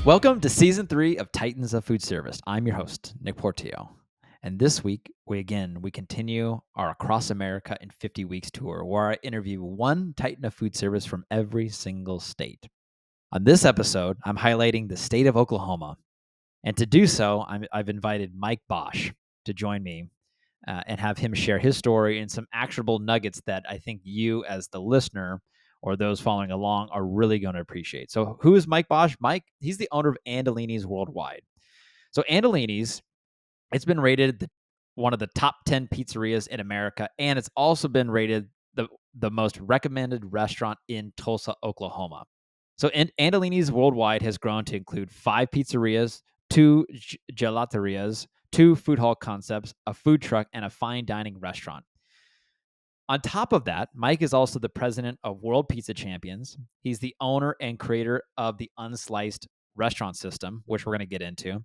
Welcome to Season 3 of Titans of Food Service. I'm your host, Nick Portillo. And this week, we continue our Across America in 50 Weeks tour, where I interview one Titan of Food Service from every single state. On this episode, I'm highlighting the state of Oklahoma. And to do so, I've invited Mike Bausch to join me and have him share his story and some actionable nuggets that I think you, as the listener, or those following along, are really going to appreciate. So who is Mike Bausch? Mike, he's the owner of Andolini's Worldwide. So Andolini's, it's been rated one of the top 10 pizzerias in America, and it's also been rated the most recommended restaurant in Tulsa, Oklahoma. So Andolini's Worldwide has grown to include 5 pizzerias, 2 gelaterias, 2 food hall concepts, a food truck, and a fine dining restaurant. On top of that, Mike is also the president of World Pizza Champions. He's the owner and creator of the Unsliced restaurant system, which we're going to get into.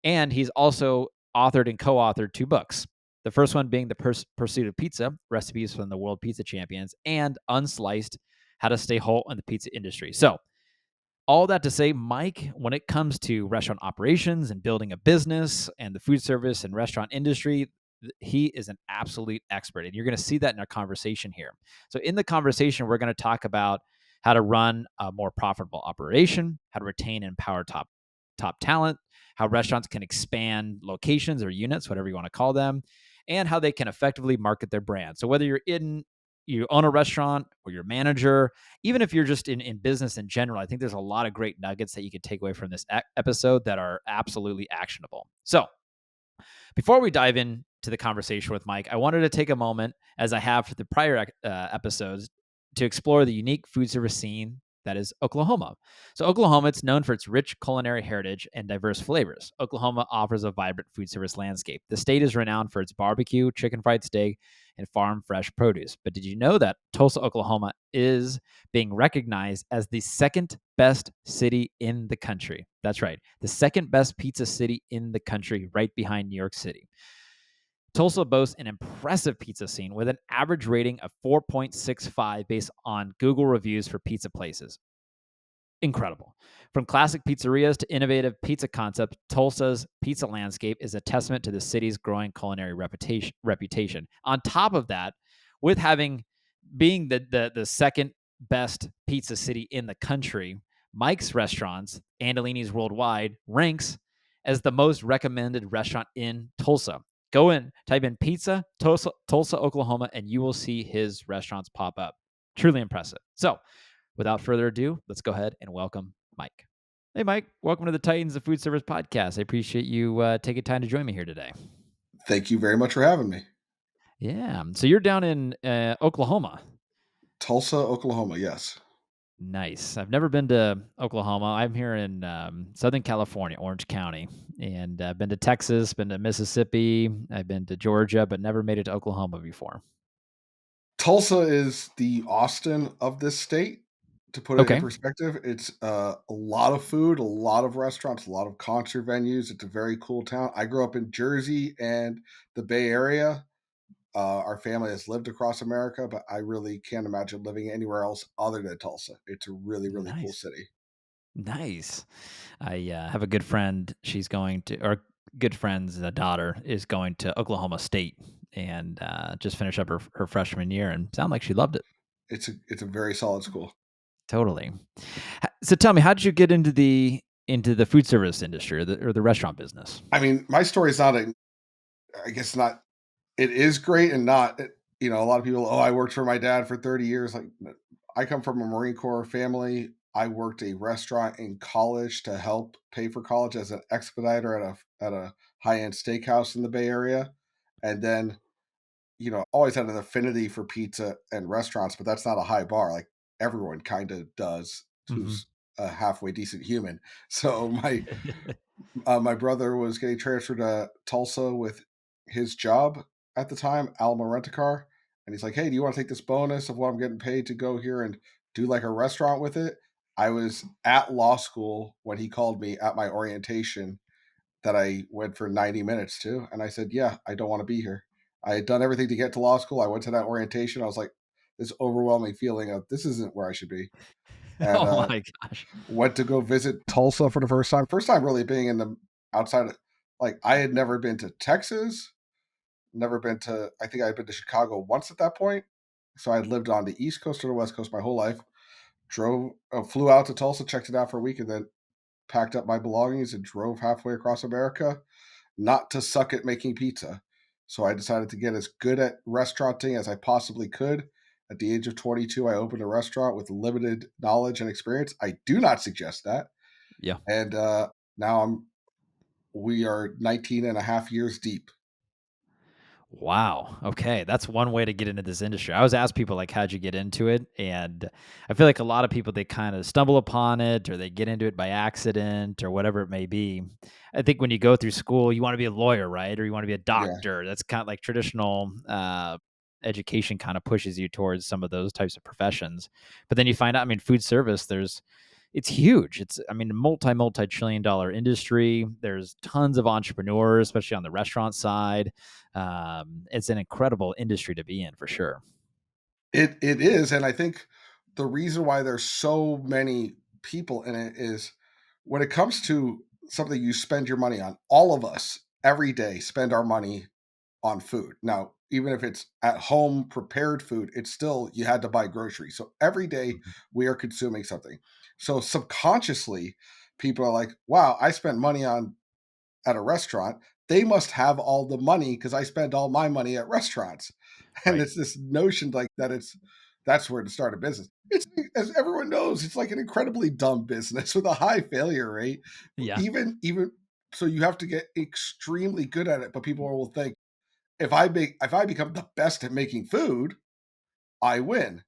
And he's also authored and co-authored 2 books. The first one being The Pursuit of Pizza, Recipes from the World Pizza Champions, and Unsliced, How to Stay Whole in the Pizza Industry. So all that to say, Mike, when it comes to restaurant operations and building a business and the food service and restaurant industry, he is an absolute expert. And you're going to see that in our conversation here. So in the conversation, we're going to talk about how to run a more profitable operation, how to retain and empower top talent, how restaurants can expand locations or units, whatever you want to call them, and how they can effectively market their brand. So whether you own a restaurant or you're a manager, even if you're just in business in general, I think there's a lot of great nuggets that you can take away from this episode that are absolutely actionable. So before we dive into the conversation with Mike, I wanted to take a moment, as I have for the prior episodes, to explore the unique food service scene that is Oklahoma. So Oklahoma, it's known for its rich culinary heritage and diverse flavors. Oklahoma offers a vibrant food service landscape. The state is renowned for its barbecue, chicken fried steak, and farm fresh produce. But did you know that Tulsa, Oklahoma is being recognized as the second best city in the country? That's right. The second best pizza city in the country, right behind New York City. Tulsa boasts an impressive pizza scene with an average rating of 4.65 based on Google reviews for pizza places. Incredible. From classic pizzerias to innovative pizza concepts, Tulsa's pizza landscape is a testament to the city's growing culinary reputation. On top of that, with being the second best pizza city in the country, Mike's Restaurants, Andolini's Worldwide, ranks as the most recommended restaurant in Tulsa. Go in, type in pizza, Tulsa, Oklahoma, and you will see his restaurants pop up. Truly impressive. So, without further ado, let's go ahead and welcome Mike. Hey, Mike. Welcome to the Titans of Food Service podcast. I appreciate you taking time to join me here today. Thank you very much for having me. Yeah. So you're down in Oklahoma. Tulsa, Oklahoma, yes. Nice. I've never been to Oklahoma. I'm here in Southern California, Orange County, and I've been to Texas, been to Mississippi, I've been to Georgia, but never made it to Oklahoma before. Tulsa is the Austin of this state. To put it in Okay. perspective, it's a lot of food, a lot of restaurants, a lot of concert venues. It's a very cool town. I grew up in Jersey and the Bay Area. Our family has lived across America, but I really can't imagine living anywhere else other than Tulsa. It's a really, really cool Nice. city. Nice. I have a good friend. She's going to, or good friend's daughter is going to Oklahoma State and just finished up her freshman year and sounded like she loved it. It's a very solid school. Totally. So tell me, how did you get into the food service industry or the restaurant business? I mean, my story is not I guess not. It is great and not. A lot of people. Oh, I worked for my dad for 30 years. Like, I come from a Marine Corps family. I worked a restaurant in college to help pay for college as an expediter at a high end steakhouse in the Bay Area, and then always had an affinity for pizza and restaurants. But that's not a high bar. Like, everyone kind of does Mm-hmm. who's a halfway decent human. So my brother was getting transferred to Tulsa with his job at the time, Alamo Rent a Car, and he's like, "Hey, do you want to take this bonus of what I'm getting paid to go here and do like a restaurant with it?" I was at law school when he called me at my orientation that I went for 90 minutes to, and I said, "Yeah, I don't want to be here." I had done everything to get to law school. I went to that orientation. I was like, this overwhelming feeling of this isn't where I should be. and Oh my gosh. went to go visit Tulsa for the first time. First time really being in the outside of, like, I had never been to Texas, never been to, I think I had been to Chicago once at that point. So I had lived on the East Coast or the West Coast my whole life. Flew out to Tulsa, checked it out for a week, and then packed up my belongings and drove halfway across America, not to suck at making pizza. So I decided to get as good at restauranting as I possibly could. At the age of 22, I opened a restaurant with limited knowledge and experience. I do not suggest that. Yeah. And now we are 19 and a half years deep. Wow. Okay. That's one way to get into this industry. I always ask people, like, how'd you get into it? And I feel like a lot of people, they kind of stumble upon it or they get into it by accident or whatever it may be. I think when you go through school, you want to be a lawyer, right? Or you want to be a Yeah. doctor. That's kind of like traditional education kind of pushes you towards some of those types of professions. But then you find out, I mean, food service, it's huge. It's, I mean, multi trillion-dollar industry. There's tons of entrepreneurs, especially on the restaurant side. It's an incredible industry to be in for sure. It is, and I think the reason why there's so many people in it is when it comes to something you spend your money on, all of us every day spend our money on food. Now, even if it's at home prepared food, it's still you had to buy groceries. So every day Mhm. we are consuming something. So subconsciously, people are like, wow, I spent money on at a restaurant, they must have all the money because I spend all my money at restaurants. And Right. it's this notion like that that's where to start a business. It's, as everyone knows, it's like an incredibly dumb business with a high failure rate. Yeah. Even so, you have to get extremely good at it. But people will think if I become the best at making food, I win.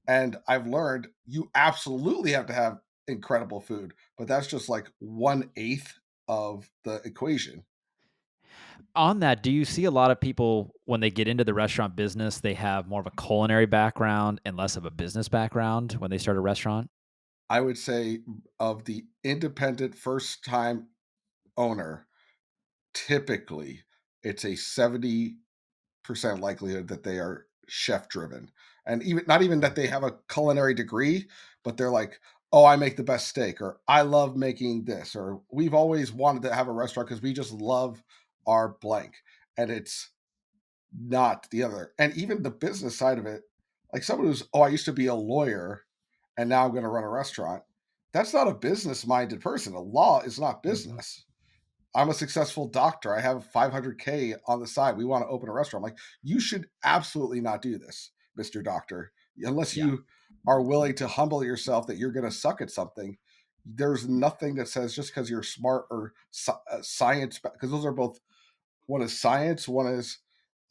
And I've learned you absolutely have to have incredible food, but that's just like 1/8 of the equation. On that, do you see a lot of people when they get into the restaurant business, they have more of a culinary background and less of a business background when they start a restaurant? I would say of the independent first time owner, typically it's a 70% likelihood that they are chef driven. And even not even that they have a culinary degree, but they're like, oh, I make the best steak, or I love making this, or we've always wanted to have a restaurant because we just love our blank. And it's not the other. And even the business side of it, like someone who's, oh, I used to be a lawyer and now I'm going to run a restaurant. That's not a business minded person. A law is not Mhm. business. I'm a successful doctor. I have 500K on the side. We want to open a restaurant. I'm like, you should absolutely not do this, Mr. Doctor, unless Yeah. you are willing to humble yourself that you're going to suck at something. There's nothing that says just because you're smart or science, because those are both, one is science, one is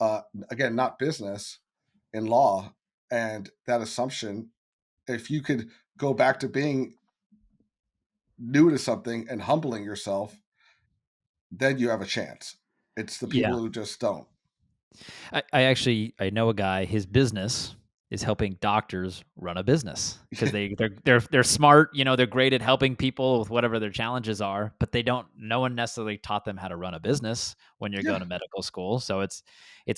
uh, again not business in law, and that assumption. If you could go back to being new to something and humbling yourself, then you have a chance. It's the Yeah. people who just don't. I actually I know a guy, his business is helping doctors run a business because they're smart, you know, they're great at helping people with whatever their challenges are, but they don't no one necessarily taught them how to run a business when you're going Yeah. to medical school. So it's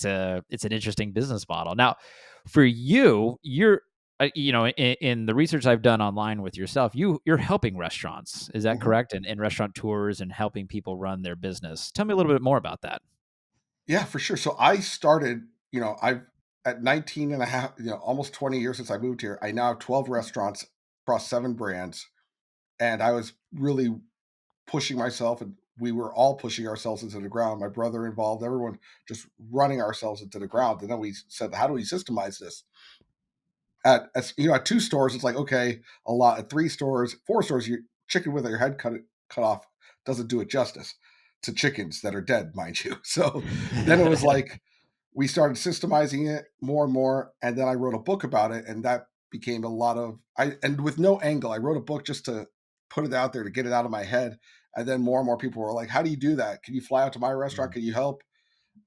an interesting business model. Now, for you, you're you know, in the research I've done online with yourself, you're helping restaurants. Is that Mhm. correct? And restaurant tours and helping people run their business. Tell me a little bit more about that. Yeah, for sure. So I started, I've at 19 and a half, almost 20 years since I moved here, I now have 12 restaurants across 7 brands. And I was really pushing myself, and we were all pushing ourselves into the ground. My brother involved, everyone just running ourselves into the ground. And then we said, how do we systemize this? At 2 stores, it's like, okay, a lot. At 3 stores, 4 stores, you chicken with your head cut off doesn't do it justice to chickens that are dead, mind you. So then it was like we started systemizing it more and more, and then I wrote a book about it, and that became a lot of I and with no angle. I wrote a book just to put it out there to get it out of my head, and then more and more people were like, "How do you do that? Can you fly out to my restaurant? Mm. Can you help?"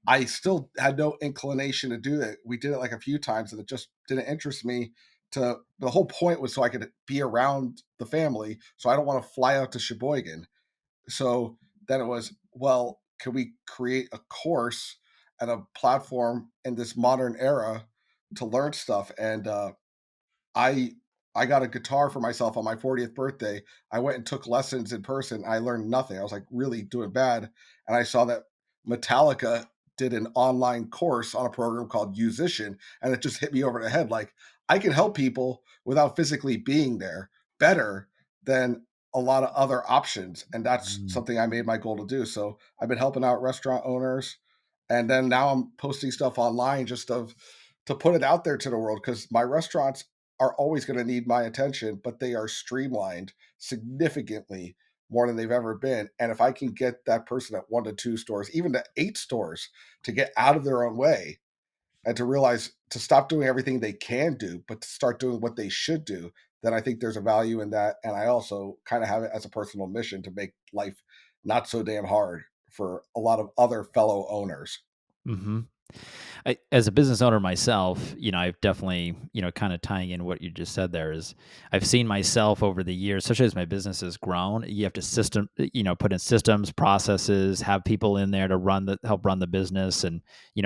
I still had no inclination to do it. We did it like a few times, and it just didn't interest me. To the whole point was so I could be around the family. So I don't want to fly out to Sheboygan. So then it was, well, can we create a course and a platform in this modern era to learn stuff? And I I got a guitar for myself on my 40th birthday. I went and took lessons in person. I learned nothing. I was like really doing bad. And I saw that Metallica did an online course on a program called Musician. And it just hit me over the head. Like, I can help people without physically being there better than a lot of other options. And that's Mm. something I made my goal to do. So I've been helping out restaurant owners. And then now I'm posting stuff online just to put it out there to the world because my restaurants are always going to need my attention, but they are streamlined significantly more than they've ever been. And if I can get that person at 1 to 2 stores, even to 8 stores, to get out of their own way and to realize to stop doing everything they can do, but to start doing what they should do, then I think there's a value in that. And I also kind of have it as a personal mission to make life not so damn hard for a lot of other fellow owners. Hmm. As a business owner myself, I've definitely, kind of tying in what you just said there is I've seen myself over the years, especially as my business has grown, you have to put in systems, processes, have people in there to help run the business and,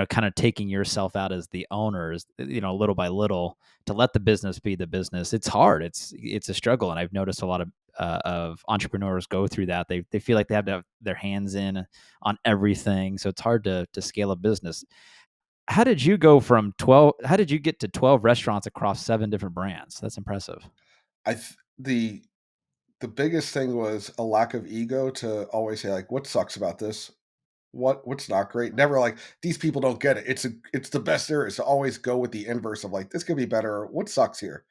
kind of taking yourself out as the owners, little by little to let the business be the business. It's hard. It's a struggle. And I've noticed a lot of entrepreneurs go through that. They feel like they have to have their hands in on everything. So it's hard to scale a business. How did you get to 12 restaurants across 7 different brands? That's impressive. I th- the biggest thing was a lack of ego to always say like, "What sucks about this? What's not great?" Never like, "These people don't get it. It's the best there is." To always go with the inverse of like, "This could be better," or "What sucks here?"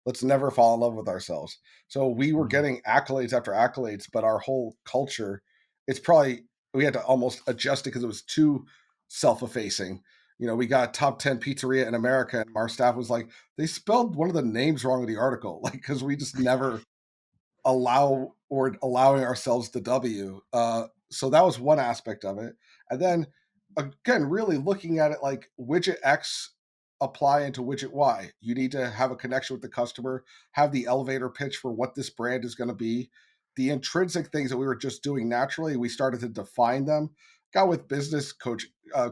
Let's never fall in love with ourselves. So we were Mhm. getting accolades after accolades, but our whole culture, it's probably we had to almost adjust it because it was too self-effacing. We got top 10 pizzeria in America, and our staff was like, they spelled one of the names wrong in the article, like because we just never allowing ourselves the W. So that was one aspect of it. And then again, really looking at it like widget X apply into widget Y. You need to have a connection with the customer, have the elevator pitch for what this brand is going to be. The intrinsic things that we were just doing naturally, we started to define them. Got with business coach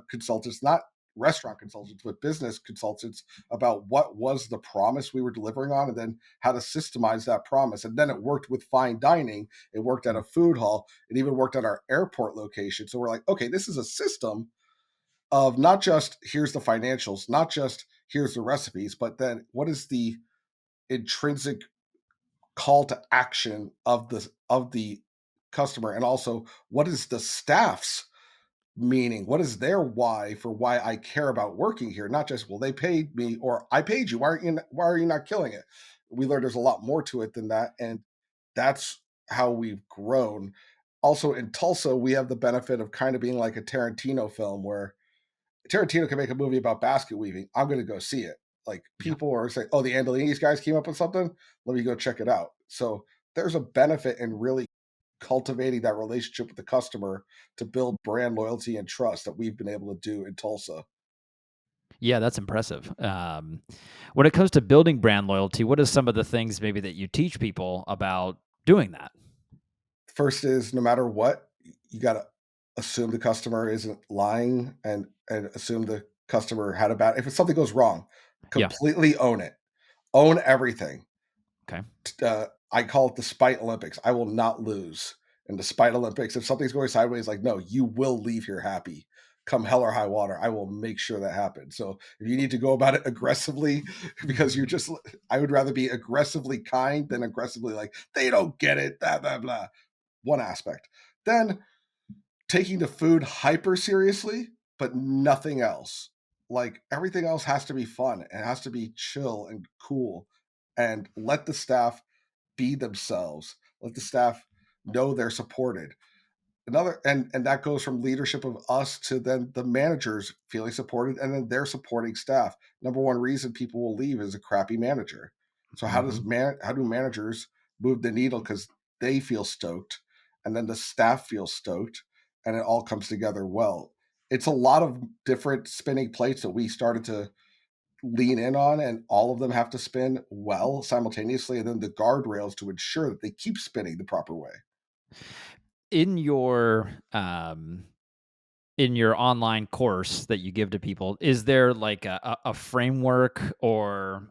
consultants, not restaurant consultants, but business consultants about what was the promise we were delivering on, and then how to systemize that promise. And then it worked with fine dining. It worked at a food hall. It even worked at our airport location. So we're like, okay, this is a system of not just here's the financials, not just here's the recipes, but then what is the intrinsic call to action of the customer, and also what is the staff's meaning, what is their why for why I care about working here, not just well they paid me or I paid you, why are you not killing it. We learned there's a lot more to it than that, and that's how we've grown. Also in Tulsa we have the benefit of kind of being like a Tarantino film where Tarantino can make a movie about basket weaving. I'm going to go see it. Like Yeah. people are saying, "Oh, the Andelini's guys came up with something. Let me go check it out." So there's a benefit in really cultivating that relationship with the customer to build brand loyalty and trust that we've been able to do in Tulsa. Yeah, that's impressive. When it comes to building brand loyalty, what are some of the things maybe that you teach people about doing that? First is no matter what, you got to assume the customer isn't lying and assume the customer had a bad. If something goes wrong, Yeah. completely own it. Own everything. Okay. I call it the spite Olympics. I will not lose in the spite Olympics. If something's going sideways, like, no, you will leave here happy. Come hell or high water, I will make sure that happens. So if you need to go about it aggressively, because you're just, I would rather be aggressively kind than aggressively like, they don't get it, blah, blah, blah. One aspect. Then taking the food hyper seriously, but nothing else. Like everything else has to be fun. It has to be chill and cool and let the staff be themselves. Let the staff know they're supported. Another and that goes from leadership of us to then the managers feeling supported and then their supporting staff. Number one reason people will leave is a crappy manager. So Mhm. how do managers move the needle because they feel stoked and then the staff feels stoked and it all comes together well. It's a lot of different spinning plates that we started to lean in on, and all of them have to spin well simultaneously, and then the guardrails to ensure that they keep spinning the proper way. In your in your online course that you give to people, is there like a framework or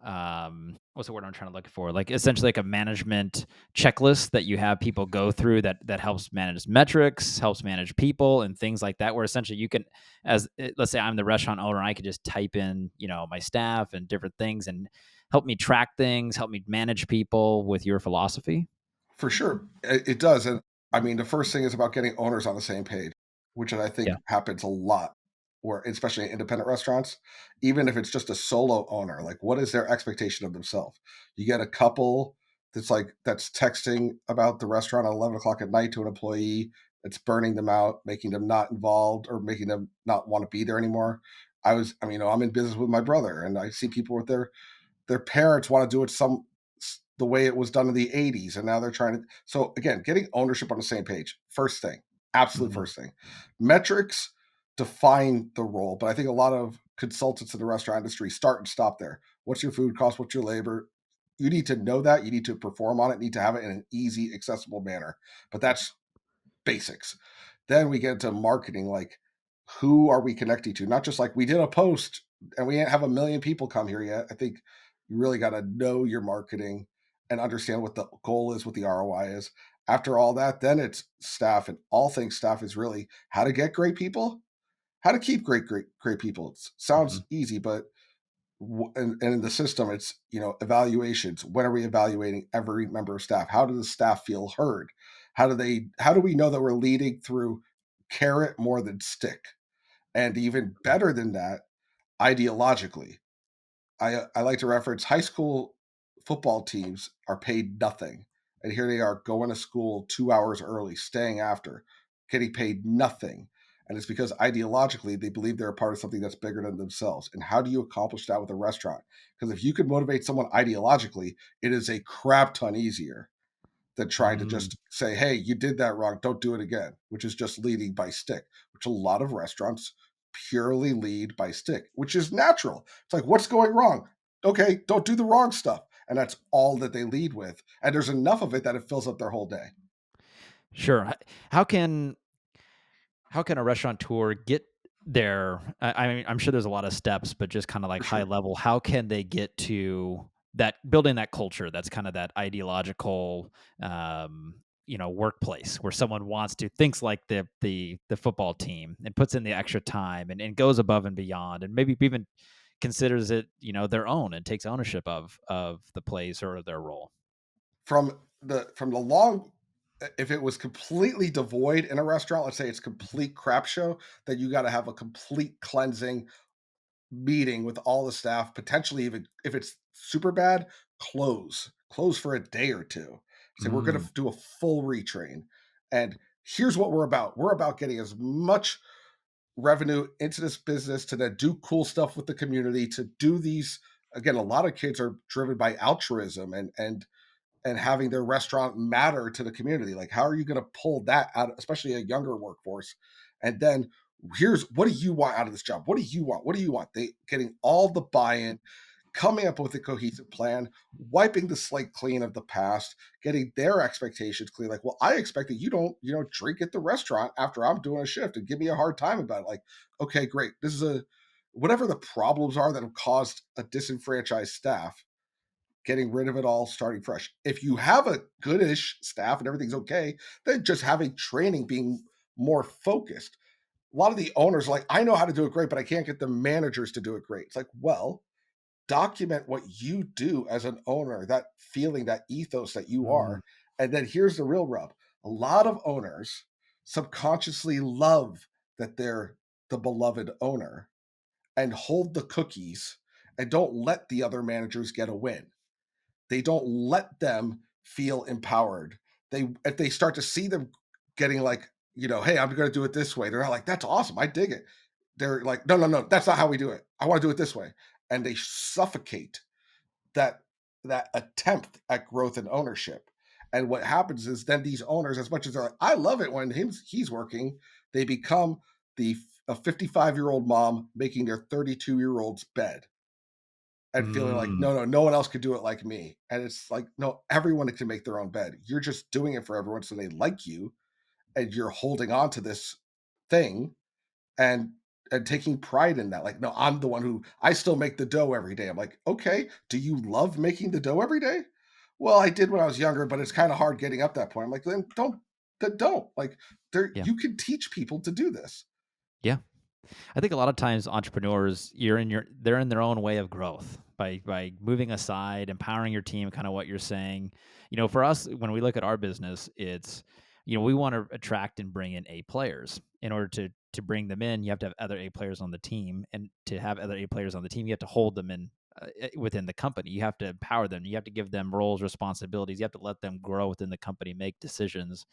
what's the word I'm trying to look for? Like essentially like a management checklist that you have people go through that helps manage metrics, helps manage people and things like that, where essentially you can, let's say I'm the restaurant owner, I could just type in, my staff and different things and help me track things, help me manage people with your philosophy. For sure, it does, and I mean, the first thing is about getting owners on the same page, which I think Yeah. happens a lot, where especially in independent restaurants, even if it's just a solo owner, like what is their expectation of themselves? You get a couple that's texting about the restaurant at 11 o'clock at night to an employee, that's burning them out, making them not involved or making them not want to be there anymore. I'm in business with my brother, and I see people with their parents want to do it the way it was done in the 80s, and now they're trying to. So again, getting ownership on the same page, first thing, absolute Mhm. first thing. Metrics define the role, but I think a lot of consultants in the restaurant industry start and stop there. What's your food cost? What's your labor? You need to know that. You need to perform on it. You need to have it in an easy, accessible manner. But that's basics. Then we get into marketing, like who are we connecting to? Not just like we did a post and we ain't have a million people come here yet. I think you really got to know your marketing and understand what the goal is, what the ROI is. After all that, then it's staff, and all things staff is really how to get great people, how to keep great people. It sounds Mhm. easy, but and in the system, it's evaluations. When are we evaluating every member of staff? How does the staff feel heard? How do we know that we're leading through carrot more than stick? And even better than that, ideologically, I like to reference high school football teams are paid nothing, and here they are going to school 2 hours early, staying after, getting paid nothing. And it's because ideologically they believe they're a part of something that's bigger than themselves. And how do you accomplish that with a restaurant? Because if you can motivate someone ideologically, it is a crap ton easier than trying to Mm. just say, hey, you did that wrong, don't do it again, which is just leading by stick, which a lot of restaurants purely lead by stick, which is natural. It's like, what's going wrong? Okay, don't do the wrong stuff. And that's all that they lead with. And there's enough of it that it fills up their whole day. Sure. How can a restaurateur get there? I mean, I'm sure there's a lot of steps, but just kind of like For high sure. level, how can they get to that building that culture that's kind of that ideological workplace where someone wants to thinks like the football team and puts in the extra time and goes above and beyond and maybe even considers it, their own and takes ownership of the place or their role. From the long, if it was completely devoid in a restaurant, let's say it's complete crap show, then you got to have a complete cleansing meeting with all the staff, potentially even if it's super bad, close for a day or two. Say we're going Mm. to do a full retrain, and here's what we're about. We're about getting as much revenue into this business to then do cool stuff with the community. To do these again, a lot of kids are driven by altruism and having their restaurant matter to the community. Like, how are you going to pull that out, especially a younger workforce? And then here's what do you want out of this job? What do you want? What do you want? They getting all the buy-in, coming up with a cohesive plan, wiping the slate clean of the past, getting their expectations clear. Like, well, I expect that you don't drink at the restaurant after I'm doing a shift and give me a hard time about it. Like, okay, great. This is a whatever the problems are that have caused a disenfranchised staff, getting rid of it all, starting fresh. If you have a goodish staff and everything's okay, then just having training, being more focused. A lot of the owners are like, I know how to do it great, but I can't get the managers to do it great. It's like, well, document what you do as an owner, that feeling, that ethos that you Mm. are. And then here's the real rub. A lot of owners subconsciously love that they're the beloved owner and hold the cookies and don't let the other managers get a win. They don't let them feel empowered. They if they start to see them getting like, hey, I'm going to do it this way. They're not like, that's awesome. I dig it. They're like, no, no, no, that's not how we do it. I want to do it this way. And they suffocate that that attempt at growth and ownership. And what happens is then these owners, as much as they're like, I love it when he's working, they become the a 55-year-old mom making their 32-year-old's bed and feeling like, Mm. no, no, no one else could do it like me. And it's like, no, everyone can make their own bed. You're just doing it for everyone so they like you, and you're holding on to this thing and taking pride in that. Like, no, I'm the one who I still make the dough every day. I'm like, okay, do you love making the dough every day? Well, I did when I was younger, but it's kind of hard getting up that point. I'm like, then don't. Like, there Yeah. you can teach people to do this. Yeah. I think a lot of times entrepreneurs, they're in their own way of growth by moving aside, empowering your team, kind of what you're saying. For us, when we look at our business, it's we want to attract and bring in A players. In order to bring them in, you have to have other A players on the team, and to have other A players on the team, you have to hold them in within the company. You have to empower them. You have to give them roles, responsibilities. You have to let them grow within the company, make decisions.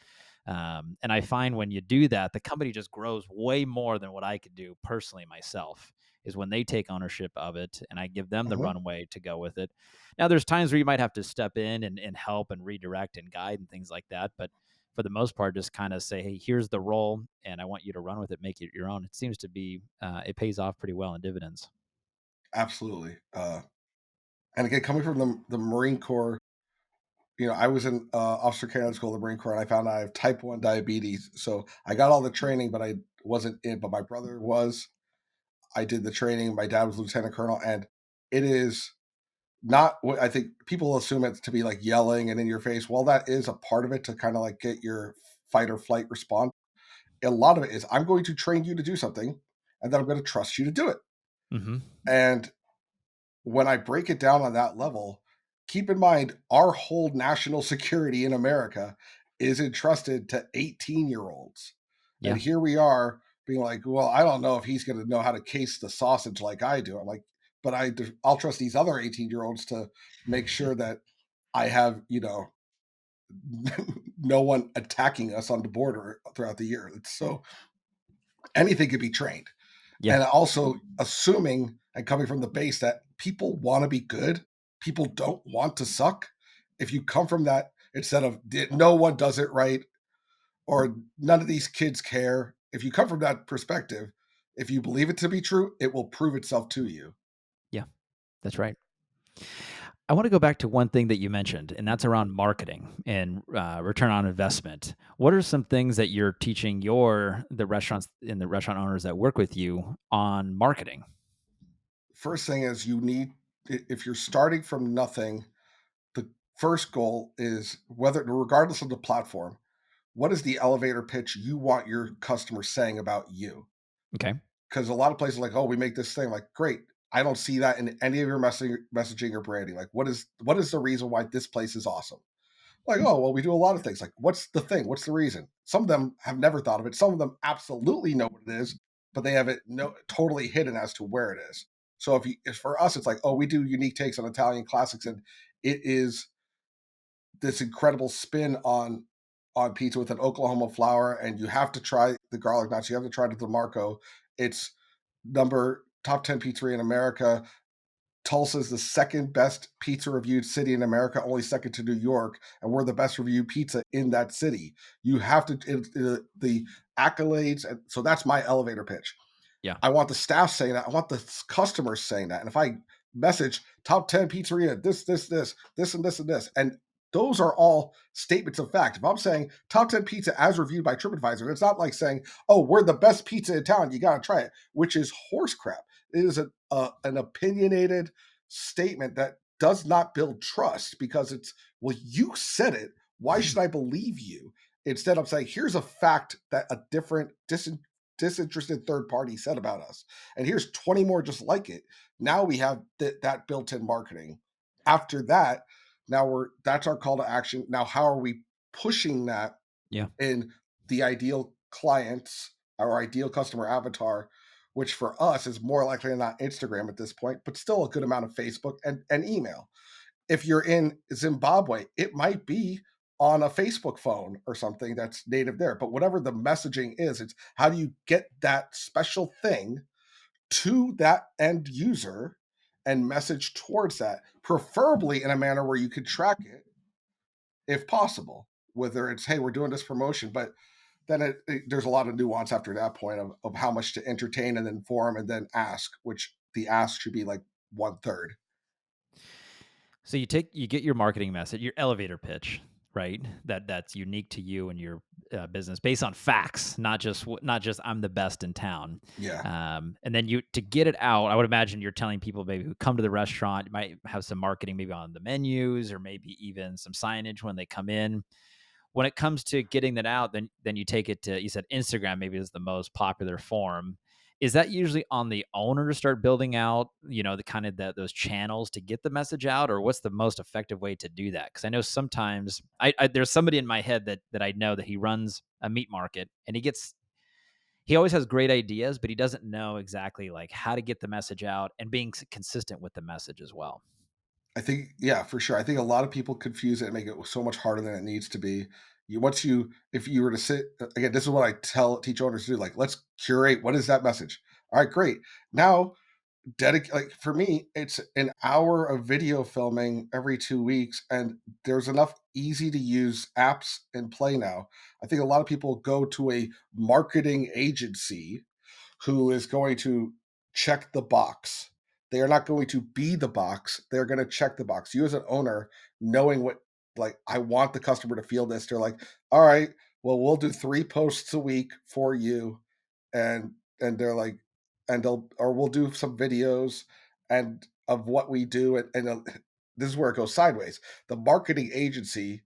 And I find when you do that, the company just grows way more than what I could do personally myself. Is when they take ownership of it and I give them the Mhm. runway to go with it. Now, there's times where you might have to step in and help and redirect and guide and things like that. But for the most part, just kind of say, hey, here's the role and I want you to run with it, make it your own. It seems to be, it pays off pretty well in dividends. Absolutely. And again, coming from the Marine Corps, I was in officer candidate school of the Marine Corps, and I found out I have type 1 diabetes. So I got all the training, but I wasn't in. But my brother was. I did the training. My dad was lieutenant colonel, and it is not what I think people assume it to be, like yelling and in your face. Well, that is a part of it to kind of like get your fight or flight response. A lot of it is I'm going to train you to do something, and then I'm going to trust you to do it. Hmm. And when I break it down on that level, keep in mind our whole national security in America is entrusted to 18-year-olds. And Yeah. here we are being like, well, I don't know if he's going to know how to case the sausage like I do. I'm like, but I'll trust these other 18-year-olds to make sure that I have, no one attacking us on the border throughout the year. So anything could be trained. Yeah. And also assuming and coming from the base that people want to be good, people don't want to suck. If you come from that instead of no one does it right or none of these kids care, if you come from that perspective, if you believe it to be true, it will prove itself to you. Yeah. That's right. I want to go back to one thing that you mentioned, and that's around marketing and return on investment. What are some things that you're teaching the restaurants and the restaurant owners that work with you on marketing? First thing is if you're starting from nothing, the first goal is whether, regardless of the platform, what is the elevator pitch you want your customer saying about you? Okay. Because a lot of places are like, oh, we make this thing. Like, great. I don't see that in any of your messaging or branding. Like, what is the reason why this place is awesome? Like, oh, well, we do a lot of things. Like, what's the thing? What's the reason? Some of them have never thought of it. Some of them absolutely know what it is, but they have it totally hidden as to where it is. So if for us, it's like, oh, we do unique takes on Italian classics, and it is this incredible spin on pizza with an Oklahoma flour, and you have to try the garlic knots. You have to try the DeMarco. It's number top 10 pizzeria in America. Tulsa is the second best pizza reviewed city in America, only second to New York, and we're the best reviewed pizza in that city. You have to the accolades, and so that's my elevator pitch. Yeah. I want the staff saying that. I want the customers saying that. And if I message top 10 pizzeria, this, and this, and this, and those are all statements of fact. If I'm saying top 10 pizza as reviewed by TripAdvisor, it's not like saying, oh, we're the best pizza in town. You got to try it, which is horse crap. It is an opinionated statement that does not build trust because it's, well, you said it. Why should I believe you? Instead of saying, here's a fact that a different disinterested third party said about us. And here's 20 more just like it. Now we have that built-in marketing. After that, that's our call to action. Now, how are we pushing that Yeah. in the ideal clients, our ideal customer avatar, which for us is more likely than not Instagram at this point, but still a good amount of Facebook and email. If you're in Zimbabwe, it might be on a Facebook phone or something that's native there. But whatever the messaging is, it's how do you get that special thing to that end user and message towards that, preferably in a manner where you could track it if possible. Whether it's, hey, we're doing this promotion, but then there's a lot of nuance after that point of how much to entertain and inform and then ask, which the ask should be like one third. So you get your marketing message, your elevator pitch, right? That's unique to you and your business based on facts, not just I'm the best in town. Yeah. And then you to get it out, I would imagine you're telling people maybe who come to the restaurant, you might have some marketing maybe on the menus or maybe even some signage when they come in. When it comes to getting that out, then you take it to, you said Instagram maybe is the most popular form. Is that usually on the owner to start building out, the kind of those channels to get the message out, or what's the most effective way to do that? Because I know sometimes there's somebody in my head that I know that he runs a meat market, and he always has great ideas, but he doesn't know exactly like how to get the message out and being consistent with the message as well. I think, yeah, for sure. I think a lot of people confuse it and make it so much harder than it needs to be. If you were to sit again, this is what I teach owners to do. Like, let's curate. What is that message? All right, great. Now, like for me, it's an hour of video filming every 2 weeks, and there's enough easy to use apps in play now. I think a lot of people go to a marketing agency who is going to check the box. They are not going to be the box. They're going to check the box. You as an owner, knowing what, like, I want the customer to feel this. They're like, all right, well, we'll do 3 posts a week for you. And they're like, or we'll do some videos and of what we do. And this is where it goes sideways. The marketing agency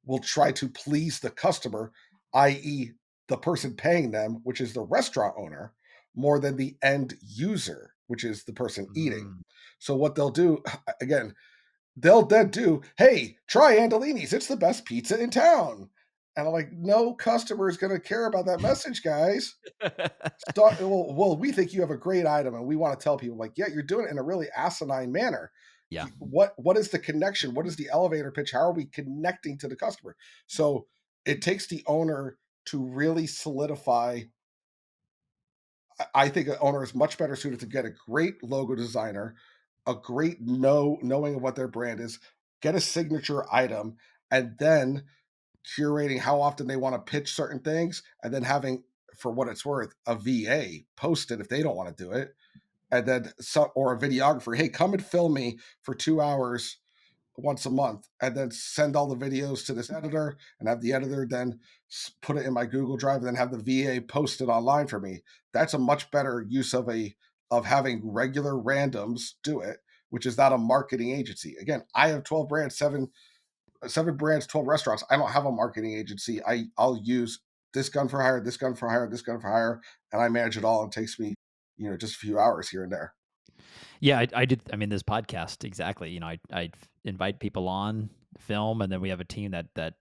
will try to please the customer, i.e., the person paying them, which is the restaurant owner, more than the end user, which is the person eating. Mm. So what they'll do, again, they'll then do, hey, try Andolini's. It's the best pizza in town. And I'm like, no customer is going to care about that message, guys. Well, we think you have a great item, and we want to tell people, like, yeah, you're doing it in a really asinine manner. Yeah. What is the connection? What is the elevator pitch? How are we connecting to the customer? So it takes the owner to really solidify. I think an owner is much better suited to get a great logo designer, a great knowing of what their brand is, get a signature item, and then curating how often they want to pitch certain things, and then having, for what it's worth, a VA post it if they don't want to do it, and then some, or a videographer, hey, come and film me for 2 hours once a month, and then send all the videos to this editor, and have the editor then put it in my Google Drive, and then have the VA post it online for me. That's a much better use of having regular randoms do it, which is not a marketing agency. Again, I have 12 brands, seven brands, 12 restaurants. I don't have a marketing agency. I'll use this gun for hire, this gun for hire, this gun for hire, and I manage it all. And it takes me, just a few hours here and there. Yeah, I did. I mean, this podcast exactly. I invite people on, film, and then we have a team that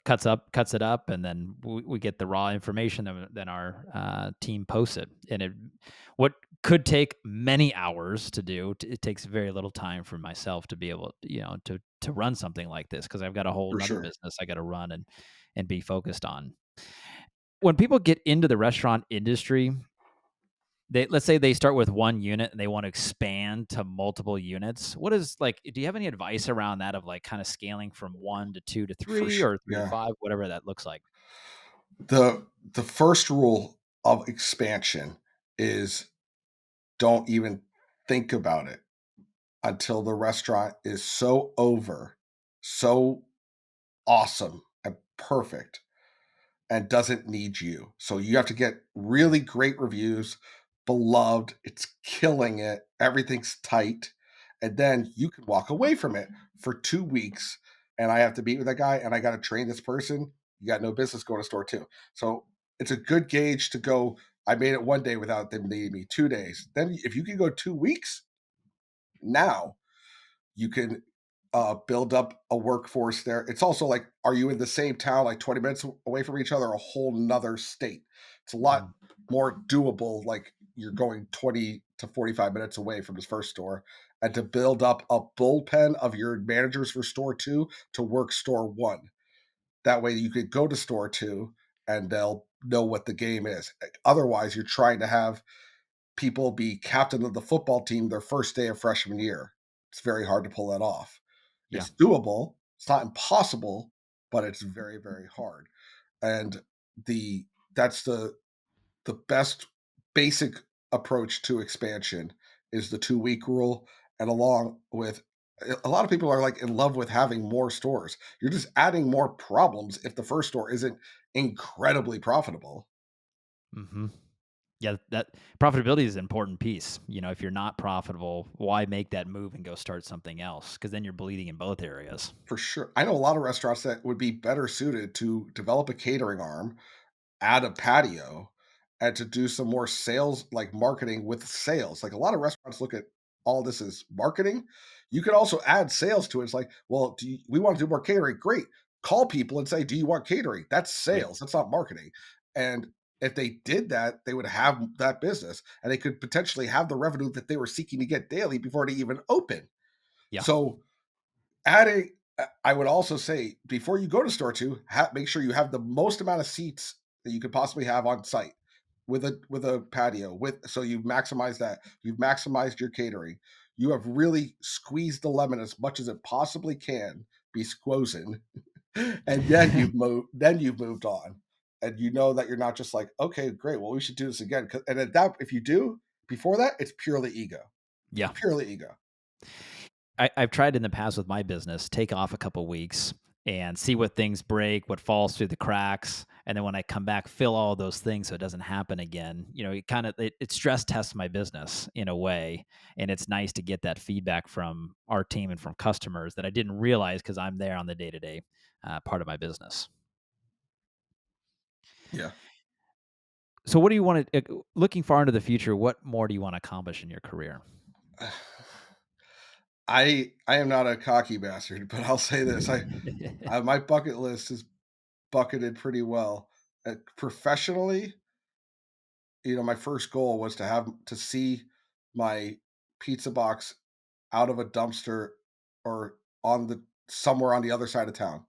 cuts it up, and then we get the raw information. Then our team posts it, and what could take many hours to do, it takes very little time for myself to be able, to run something like this because I've got a whole For another sure. business I got to run and be focused on. When people get into the restaurant industry, let's say they start with one unit and they want to expand to multiple units. What is like, do you have any advice around that of like kind of scaling from 1 to 2 to 3 For sure. or 3 to Yeah. 5, whatever that looks like? The first rule of expansion is don't even think about it until the restaurant is so over, so awesome and perfect, and doesn't need you. So you have to get really great reviews, beloved, it's killing it, everything's tight, and then you can walk away from it for 2 weeks. And I have to meet with that guy, and I got to train this person. You got no business going to store two. So it's a good gauge to go. I made it one day without them needing me 2 days. Then if you can go 2 weeks, now you can build up a workforce there. It's also like, are you in the same town, like 20 minutes away from each other, a whole nother state? It's a lot Mm. more doable. Like you're going 20 to 45 minutes away from his first store, and to build up a bullpen of your managers for store two to work store one. That way you could go to store two and they'll know what the game is. Otherwise, you're trying to have people be captain of the football team their first day of freshman year. It's very hard to pull that off. Yeah. It's doable. It's not impossible, but it's very, very hard. And the that's the best basic approach to expansion is the 2 week rule, and along with A lot of people are like in love with having more stores. You're just adding more problems if the first store isn't incredibly profitable. Hmm. Yeah, that profitability is an important piece. If you're not profitable, why make that move and go start something else? Because then you're bleeding in both areas. For sure. I know a lot of restaurants that would be better suited to develop a catering arm, add a patio, and to do some more sales, like marketing with sales. Like a lot of restaurants look at all this as marketing. You could also add sales to it. It's like, well, we want to do more catering. Great. Call people and say, do you want catering? That's Yeah, sales. That's not marketing. And if they did that, they would have that business and they could potentially have the revenue that they were seeking to get daily before they even open. yeah, So adding, I would also say before you go to store two, make sure you have the most amount of seats that you could possibly have on site with a patio. With so you've maximized that. You've maximized your catering. You have really squeezed the lemon as much as it possibly can be squozen, and then you've moved on, and you know that you're not just like, okay, great, well we should do this again. And at that, if you do before that, it's purely ego. yeah. Purely ego. I've tried in the past with my business, take off a couple weeks and see what things break, what falls through the cracks, and then when I come back, fill all those things so it doesn't happen again. It stress tests my business in a way, and it's nice to get that feedback from our team and from customers that I didn't realize because I'm there on the day to day part of my business. Yeah. So, what do you want to looking far into the future? What more do you want to accomplish in your career? I am not a cocky bastard, but I'll say this: my bucket list is bucketed pretty well. Professionally, my first goal was to see my pizza box out of a dumpster or on the somewhere on the other side of town,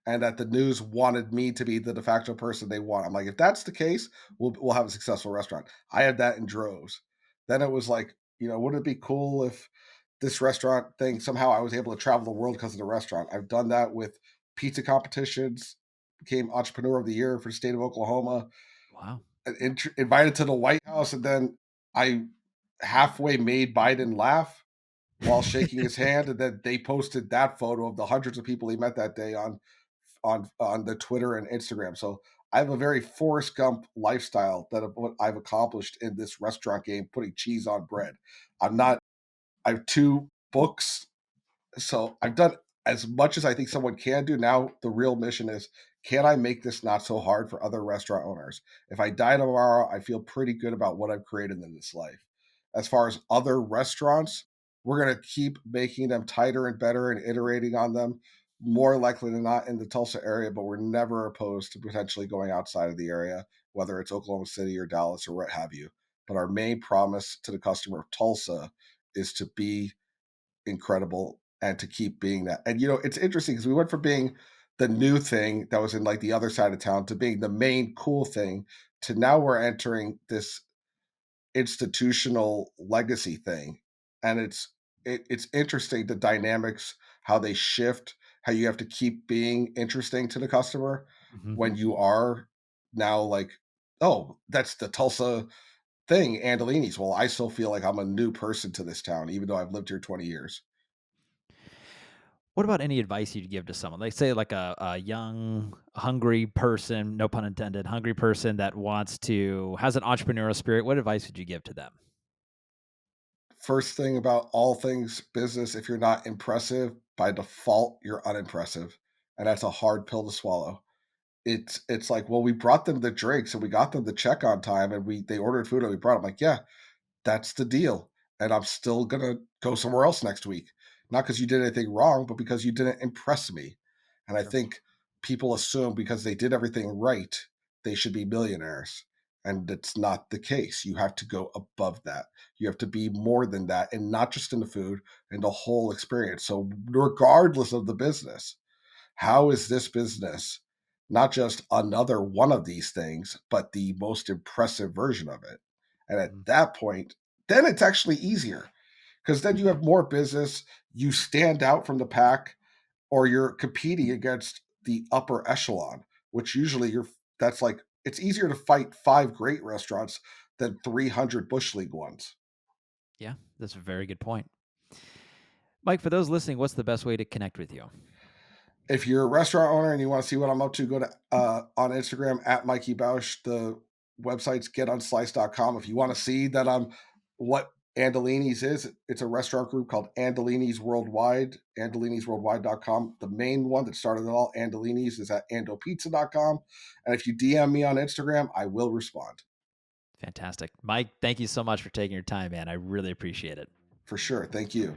and that the news wanted me to be the de facto person they want. I'm like, if that's the case, we'll have a successful restaurant. I had that in droves. Then it was like, wouldn't it be cool if this restaurant thing somehow I was able to travel the world because of the restaurant? I've done that with pizza competitions, became entrepreneur of the year for the state of Oklahoma, Wow. invited to the White House, and then I halfway made Biden laugh while shaking his hand, and then they posted that photo of the hundreds of people he met that day on the Twitter and Instagram. So I have a very Forrest Gump lifestyle that of what I've accomplished in this restaurant game, putting cheese on bread. I'm not. I have two books, so I've done as much as I think someone can do. Now the real mission is, can I make this not so hard for other restaurant owners? If I die tomorrow, I feel pretty good about what I've created in this life. As far as other restaurants, we're going to keep making them tighter and better and iterating on them, more likely than not in the Tulsa area, but we're never opposed to potentially going outside of the area, whether it's Oklahoma City or Dallas or what have you. But our main promise to the customer of Tulsa is to be incredible and to keep being that. And it's interesting because we went from being the new thing that was in like the other side of town to being the main cool thing to now we're entering this institutional legacy thing. And it's interesting the dynamics, how they shift, how you have to keep being interesting to the customer Mhm. when you are now like, oh, that's the Tulsa thing, Andolini's. Well, I still feel like I'm a new person to this town, even though I've lived here 20 years. What about any advice you'd give to someone? Like, say, like a young, hungry person, no pun intended, hungry person that has an entrepreneurial spirit. What advice would you give to them? First thing about all things business, if you're not impressive, by default, you're unimpressive. And that's a hard pill to swallow. It's like, well, we brought them the drinks and we got them the check on time and they ordered food and we brought them. Like, yeah, that's the deal. And I'm still gonna go somewhere else next week. Not because you did anything wrong, but because you didn't impress me. And I Sure. think people assume because they did everything right, they should be millionaires. And it's not the case. You have to go above that. You have to be more than that, and not just in the food, and the whole experience. So, regardless of the business, how is this business not just another one of these things, but the most impressive version of it? And at Mhm. that point, then it's actually easier because then you have more business, you stand out from the pack, or you're competing against the upper echelon, which usually that's like it's easier to fight five great restaurants than 300 Bush League ones. Yeah, that's a very good point. Mike, for those listening, what's the best way to connect with you? If you're a restaurant owner and you want to see what I'm up to, go to on Instagram at Mikey Bausch. The website's getunsliced.com. If you want to see that I'm what Andolini's is, it's a restaurant group called Andolini's Worldwide, andolinisworldwide.com. The main one that started it all, Andolini's, is at andopizza.com. And if you DM me on Instagram, I will respond. Fantastic. Mike, thank you so much for taking your time, man. I really appreciate it. For sure. Thank you.